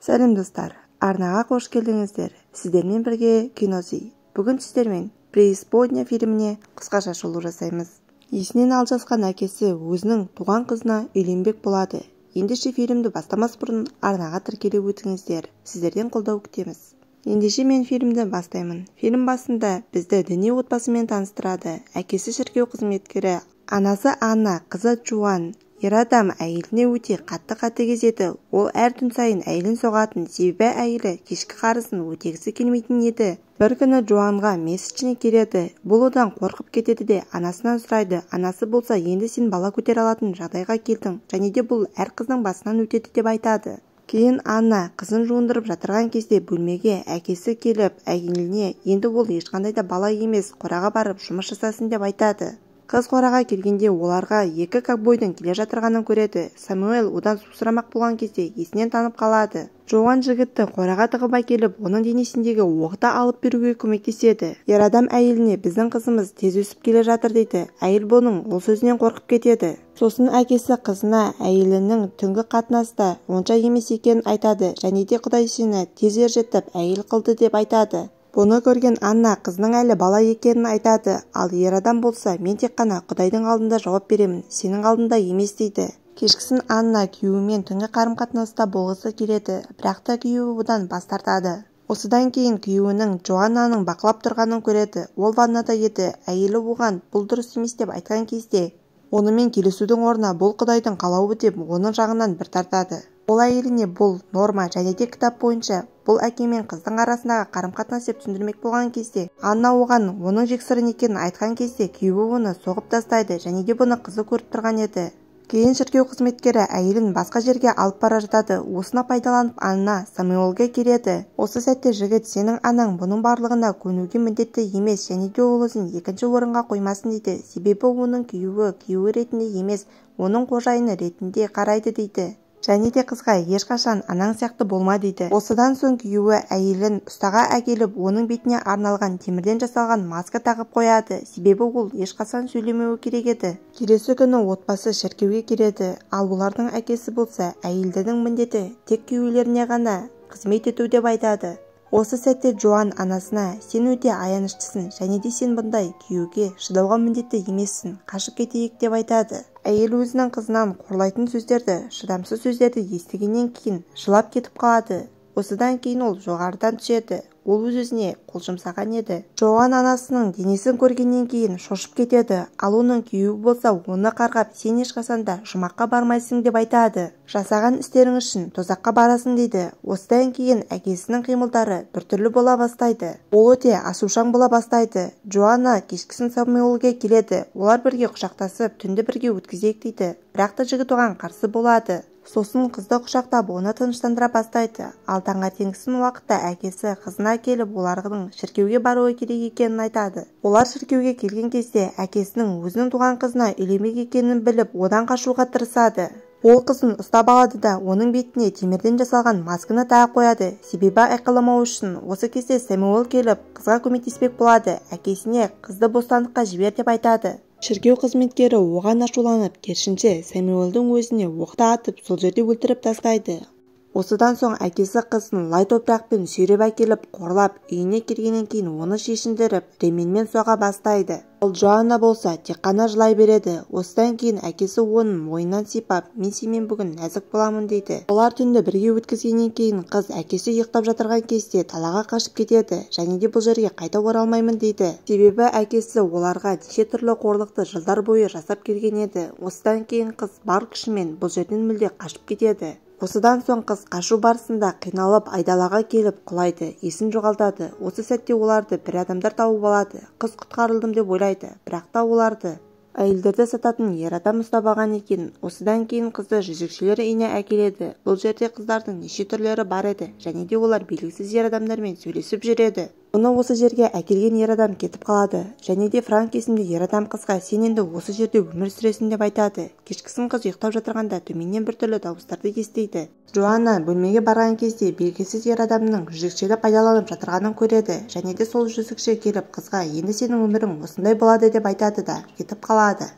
Сәлем достар, арнаға қош келдіңіздер. Сіздермен бірге кинози. Бүгін сіздермен преисподня фильміне қысқаша шолу жасаймыз. Есінен алжасқан әкесі өзінің туған қызына үйленбек болады. Ендеше фильмді бастамас бұрын арнаға тіркеліп өтіңіздер. Сіздерден қолдау күтеміз. Ендеше мен фильмді бастаймын. Фильм басында бізді діни отбасымен таныстырады. Әкесі шіркеу қызметкері, анасы Анна, қызы Джоан. Ер адам әйеліне өте қатты қатыгез. Ол әр түн сайын әйелін соғатын, себебі әйелі кешкі қарызын өтегісі келмейтін еді. Бір күні Джоанға месячіне келеді. Бұл одан қорқып кетеді де анасынан сұрайды. Анасы болса, енді сен бала көтере алатын жағдайға келдің, және де бұл әр қыздың басынан өтеді деп айтады. Кейін Анна қызын жуындырып жатырған кезде бөлмеге әкесі келіп, әйеліне енді ол ешқандай да бала емес, қораға барып жұмыс жасасын деп айтады. Қыз қораға келгенде оларға екі ковбойдың келе жатырғанын көреді. Самуэль одан су сұрамақ болған кезде есінен танып қалады. Джоан жігітті қораға тығып әкеліп, оның денесіндегі оқты алып беруге көмектеседі. Ер адам әйеліне біздің қызымыз тез өсіп келе жатыр дейді. Әйел бұның ол сөзінен қорқып кетеді. Сосын әкесі қызына әйелінің түнгі қатынаста онша емес екенін айтады, және де Құдай сені тез ержетіп әйел қылды деп айтады. Бұны көрген Анна қызының әлі бала екенін айтады, ал ер адам болса, мен тек қана Құдайдың алдында жауап беремін, сенің алдында емес дейді. Кешкісін Анна күйеуімен түнгі қарым-қатынаста болғысы келеді, бірақ та күйеуі одан бас тартады. Осыдан кейін күйеуінің Джоаннаның бақылап тұрғанын көреді. Ол ваннада еді. Әйелі оған бұл дұрыс емес деп айтқан кезде, онымен келісудің орнына бұл Құдайдың қалауы деп оның жағынан бір тартады. Ол әйеліне бұл норма және де кітап бойынша бұл әке мен қыздың арасындағы қарым-қатынас деп түсіндірмек болған кезде, Анна оған оның жексұрын екенін айтқан кезде күйеуі оны соғып тастайды, және де бұны қызы көріп тұрған еді. Кейін шіркеу қызметкері әйелін басқа жерге алып бара жатады. Осыны пайдаланып Анна Самуэльге келеді. Осы сәтте жігіт, сенің анаң бұның барлығына көнуге міндетті емес, және де ол өзін екінші орынға қоймасын дейді. Себебі оның күйеуі ретінде емес, оның қожайыны ретінде қарайды дейді. Және де қызға ешқашан анаң сияқты болма дейді. Осыдан соң күйеуі әйелін ұстаға әкеліп, оның бетіне арналған темірден жасалған маска тағып қояды. Себебі ол ешқашан сөйлемеуі керек еді. Келесі күні отбасы шіркеуге келеді, ал олардың әкесі болса, әйелдердің міндеті тек күйеулеріне ғана қызмет ету деп айтады. Осы сәтте Джоан анасына, сен өте аяныштысың, және де сен бұндай күйеуге шыдауға міндетті емессің, қашып кетейік деп айтады. Әйел өзінің қызынан қорлайтын сөздерді, шыдамсыз сөздерді естігеннен кейін жылап кетіп қалады. Осыдан кейін ол жоғарыдан түседі. Ол өз-өзіне қол жұмсаған еді. Джоан анасының денесін көргеннен кейін шошып кетеді, ал оның күйеуі болса оны қарғап, сен ешқашанда жұмаққа бармайсың деп айтады. Жасаған істерің үшін тозаққа барасың дейді. Осыдан кейін әкесінің қимылдары біртүрлі бола бастайды. Ол өте асушаң бола бастайды. Джоанна кешкісін Самуэльге келеді. Олар бірге құшақтасып, түнді бірге өткізейік дейді. Бірақ та жігіт оған қарсы болады. Сосын қызды құшақтап, оны тыныштандыра бастайды. Ал таңертеңгісін уақытта әкесі қызына келіп, олардың шіркеуге баруы керек екенін айтады. Олар шіркеуге келген кезде әкесінің өзінің туған қызына үйленбек екенін біліп, одан қашуға тырысады. Ол қызын ұстап алады да оның бетіне темірден жасалған масканы тағып қояды. Себебі айқайламау үшін. Осы кезде Самуэль келіп, қызға көмектеспек болады. Әкесіне қызды бостандыққа жібер деп айтады. Шіркеу қызметкері оған ашуланып, керісінше Самуэльдің өзіне оқты атып, сол жерде өлтіріп тастайды. Осыдан соң әкесі қызын лай топырақпен сүйреп әкеліп, қорлап, үйіне келгеннен кейін оны шешіндіріп, ременмен соға бастайды. Ал Джоанна болса тек қана жылай береді. Осыдан кейін әкесі оның мойнынан сипап, мен сенімен бүгін нәзік боламын дейді. Олар түнді бірге өткізгеннен кейін қыз әкесі ұйықтап жатырған кезде далаға қашып кетеді, және де бұл жерге қайта оралмаймын дейді. Себебі әкесі оларға неше түрлі қорлықты жылдар бойы жасап келген еді. Осыдан кейін қыз бар күшімен бұл жерден мүлде қашып кетеді. Осыдан соң қыз қашу барысында қиналып айдалаға келіп құлайды, есін жоғалтады. Осы сәтте оларды бір адамдар тауып алады. Қыз құтқарылдым деп ойлайды, бірақ та оларды әйелдерді сататын ер адам ұстап алған екен. Осыдан кейін қызды жезөкшелер үйіне әкеледі. Бұл жерде қыздардың неше түрлері бар еді, және де олар белгісіз ер адамдармен сөйлесіп жүреді. Оны осы жерге әкелген ер адам кетіп қалады, және де Франк есімді ер адам қызға, сен енді осы жерде өмір сүресің деп айтады. Кешкісін қыз ұйықтап жатырғанда төменнен біртүрлі дауыстарды естиді. Джоанна бөлмеге барған кезде белгісіз ер адамның жезөкшені пайдаланып жатырғанын көреді, және де сол жезөкше келіп қызға, енді сенің өмірің осындай болады деп айтады да кетіп қалады.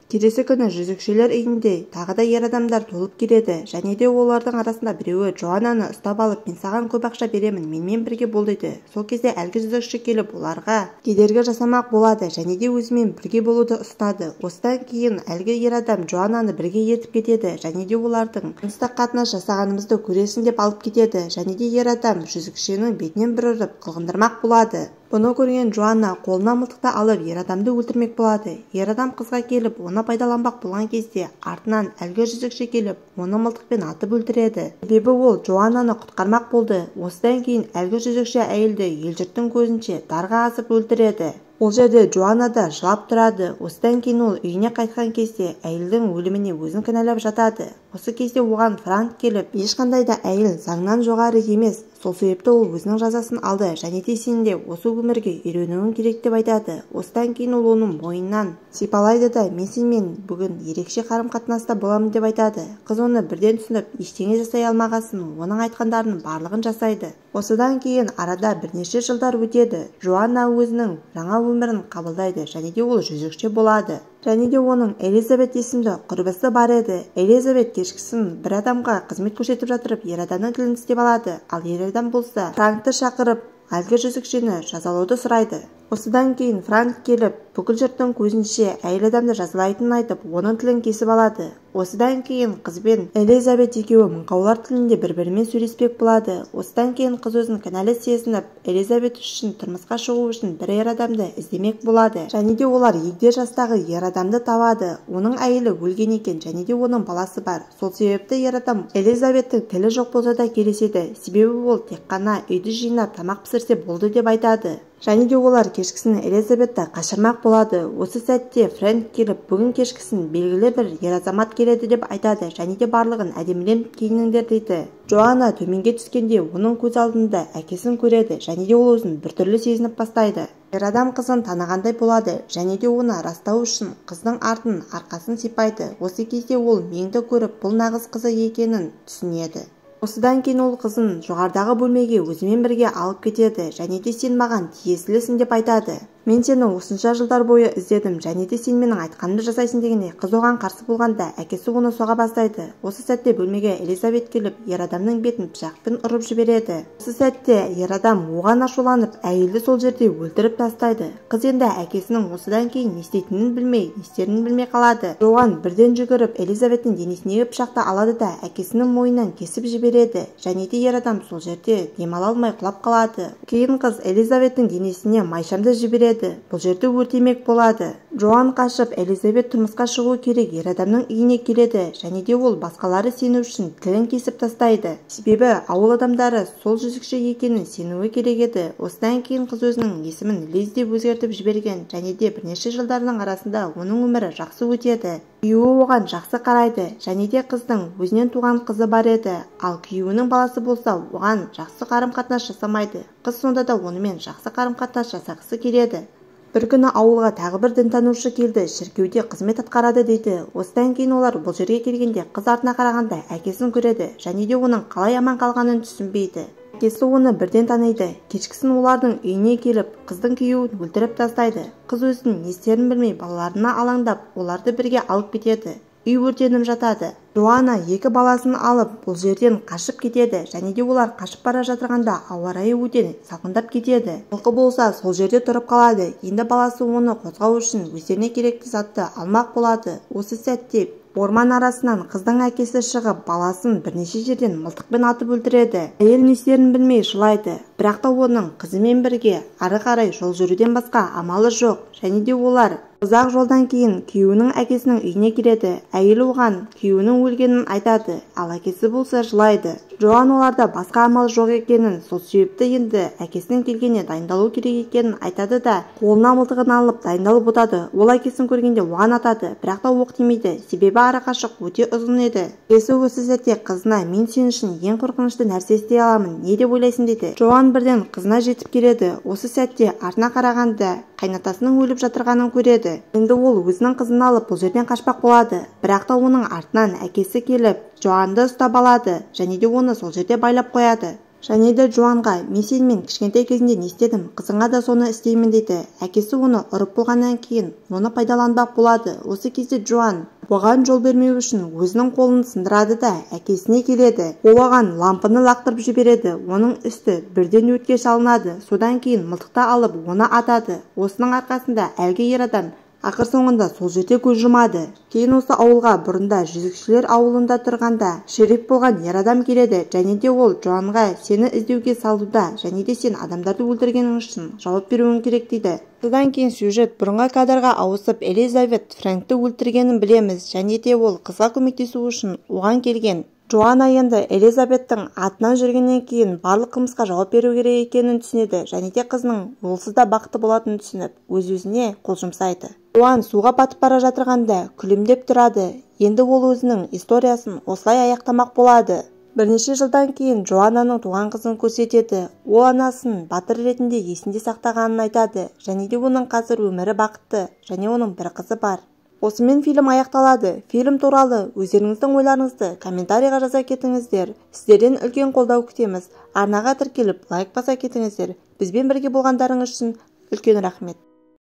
келесі күні жезөкшелер үйінде тағы да ер адамдар толып келеді және де олардың арасында біреуі Джоаннаны ұстап алып, мен саған көп ақша беремін, менімен бірге бол дейді. Сол кезде әлгі жезөкше келіп оларға кедергі жасамақ болады және де өзімен бірге болуды ұстады. Осыдан кейін әлгі ер адам Джоаннаны бірге ертіп кетеді және де олардың жыныстық қатынас жасағанымызды көресің деп алып кетеді және де ер адам жезөкшенің бетінен бір ұрып қылғындырмақ болады. Бұны көрген Джоанна қолына мылтықты алып ер адамды өлтірмек болады. Ер адам қызға келіп, оны пайдаланбақ болған кезде артынан әлгі жезөкше келіп, оны мылтықпен атып өлтіреді. Себебі ол Джоаннаны құтқармақ болды. Осыдан кейін әлгі жезөкше әйелді ел-жұрттың көзінше дарға асып өлтіреді. Ол жерде Джоанна да жылап тұрады. Осыдан кейін ол үйіне қайтқан кезде әйелдің өліміне өзін кінәлап жатады. Осы кезде оған Франк келіп, ешқандай да әйел заңнан жоғары емес. Сол себепті ол өзінің жазасын алды және де сен де осы өмірге үйренуің керек деп айтады. Осыдан кейін ол оның мойнынан сипалайды да, мен сенімен бүгін ерекше қарым-қатынаста боламын деп айтады. Қыз оны бірден түсініп, ештеңе жасай алмағасын, оның айтқандарының барлығын жасайды. Осыдан кейін арада бірнеше жылдар өтеді. Джоанна өзінің жаңа өмірін қабылдайды және де ол жезөкше болады. Және де оның Элизабет есімді құрбысы бар еді. Элизабет кешкісін бір адамға қызмет көрсетіп жатырып, ер адамның тілін тістеп алады. Ал ер адам болса Франкты шақырып, әлгі жезөкшені жазалауды сұрайды. Осыдан кейін Франк келіп, бүкіл жұрттың көзінше әйел адамды жазалайтынын айтып, оның тілін кесіп алады. Осыдан кейін қыз бен Элизабет екеуі мыңғаулар тілінде бір-бірімен сөйлеспек болады. Осыдан кейін қыз өзін кінәлі сезініп, Элизабет үшін тұрмысқа шығу үшін бір ер адамды іздемек болады. Және де олар егде жастағы ер адамды табады. Оның әйелі өлген екен және де оның баласы бар. Сол себепті ер адам Элизабеттің тілі жоқ болса да келіседі. Себебі ол тек қана үйді жинап тамақ пісірсе болды деп айтады. Және де олар кешкісін Элизабетті қашырмақ болады. Осы сәтте Фрэнк келіп, бүгін кешкісін белгілі бір ер азамат келеді деп айтады және де барлығын әдеміленіп киініңдер дейді. Джоанна төменге түскенде оның көз алдында әкесін көреді және де ол өзін біртүрлі сезініп бастайды. Ер адам қызын танығандай болады және де оны растау үшін қыздың артын арқасын сипайды. Осы кезде ол меңді көріп, бұл нағыз қызы екенін түсінеді. Осыдан кейін ол қызын жоғарыдағы бөлмеге өзімен бірге алып кетеді және де сен маған тиесілісің деп айтады. Мен сені осынша жылдар бойы іздедім және де сен менің айтқанымды жасайсың дегенде қыз оған қарсы болғанда әкесі оны соға бастайды. Осы сәтте бөлмеге Элизабет келіп, ер адамның бетін пышақпен ұрып жібереді. Осы сәтте ер адам оған ашуланып, әйелді сол жерде өлтіріп тастайды. Қыз енді әкесінің осыдан кейін не істейтінін білмей, не істерін білмей қалады. Оған бірден жүгіріп Элизабеттің денесіндегі пышақты алады да әкесінің мойнынан кесіп жібереді және де ер адам сол жерде демала алмай құлап қалады. Кейін қыз Элизабеттің денесіне майшамды жібереді. Бұл жерді өртемек болады. Джоан қашып, Элизабет тұрмысқа шығу керек ер адамның үйіне келеді және де ол басқалары сену үшін тілін кесіп тастайды. Себебі ауыл адамдары сол жезөкше екенін сенуі керек еді. Осыдан кейін қыз өзінің есімін Лиз деп өзгертіп жіберген және де бірнеше жылдардың арасында оның өмірі жақсы өтеді. Күйеуі оған жақсы қарайды және де қыздың өзінен туған қызы бар еді. Ал күйеуінің баласы болса оған жақсы қарым-қатынас жасамайды. Қыз сонда да онымен жақсы қарым-қатынас жасағысы келеді. Бір күні ауылға тағы бір дінтанушы келді, шіркеуде қызмет атқарады дейді. Осыдан кейін олар бұл жерге келгенде қыз артына қарағанда әкесін көреді және де оның қалай аман қалғанын түсінбейді. Әкесі оны бірден таниды. Кешкісін олардың үйіне келіп, қыздың күйеуін өлтіріп тастайды. Қыз өзінің не істерін білмей балаларына алаңдап, оларды бірге алып кетеді. Үй өртеніп жатады. Джоанна екі баласын алып бұл жерден қашып кетеді және де олар қашып бара жатырғанда ауа райы өте салқындап кетеді. Жылқы болса сол жерде тұрып қалады. Енді баласы оны қозғау үшін өздеріне керекті затты алмақ болады. Осы сәтте орман арасынан қыздың әкесі шығып, баласын бірнеше жерден мылтықпен атып өлтіреді. Әйел не істерін білмей жылайды. Бірақ та оның қызымен бірге ары қарай жол жүруден басқа амалы жоқ және де олар ұзақ жолдан кейін күйеуінің әкесінің үйіне келеді. Әйел оған күйеуінің өлгенін айтады, ал әкесі болса жылайды. Джоан оларда басқа амал жоқ екенін, сол себепті енді әкесінің келгеніне дайындалу керек екенін айтады да қолына мылтығын алып дайындалып отырады. Ол әкесін көргенде оған атады, бірақ та оқ тимейді, себебі арақашық өте ұзын еді. Әкесі осы сәтте қызына мен сен үшін ең қорқынышты нәрсе істей аламын, не деп ойлайсың дейді. Джоан бірден қызына жетіп келеді. Осы сәтте артына қарағанда қайнатасының өліп жатырғанын көреді. Енді ол өзінің қызын алып бұл жерден қашпақ болады. Бірақ та оның артынан әкесі келіп Джоанды ұстап алады және де оны сол жерде байлап қояды. және де Джоанға мен сенімен кішкентай кезінде не істедім, қызыңа да соны істеймін дейді. Әкесі оны ұрып болғаннан кейін оны пайдаланбақ болады. Осы кезде Джоан оған жол бермеу үшін өзінің қолын сындырады да әкесіне келеді. Ол оған лампыны лақтырып жібереді. Оның үсті бірден өртке шалынады. Содан кейін мылтықты алып оны атады. Осының арқасында әлгі ер адам ақыр соңында сол жерде көз жұмады. Кейін осы ауылға бұрында жүзікшілер ауылында тұрғанда шериф болған ер адам келеді, және де ол Джоанға сені іздеуге салуда, және де сен адамдарды өлтіргенің үшін жауап беруің керек дейді. Содан кейін сюжет бұрынғы кадрға ауысып Элизабет Фрэнкті өлтіргенін білеміз, және де ол қызға көмектесу үшін оған келген. Джоанна енді Элизабеттің атынан жүргеннен кейін барлық қылмысқа жауап беру керек екенін түсінеді, және де қызының олсыз да бақытты болатынын түсініп, өз-өзіне қол жұмсайды. Джоан суға батып бара жатырғанда күлімдеп тұрады. Енді ол өзінің историясын осылай аяқтамақ болады. Бірнеше жылдан кейін Джоаннаның туған қызын көрсетеді. Ол анасын батыр ретінде есінде сақтағанын айтады, және де оның қазір өмірі бақытты, және оның бір қызы бар. Осымен фильм аяқталады. Фильм туралы өздеріңіздің ойларыңызды комментарийға жаза кетіңіздер. Сіздерден үлкен қолдау күтеміз. Арнаға тіркеліп лайк баса кетіңіздер. Бізбен бірге болғандарыңыз үшін үлкен рахмет.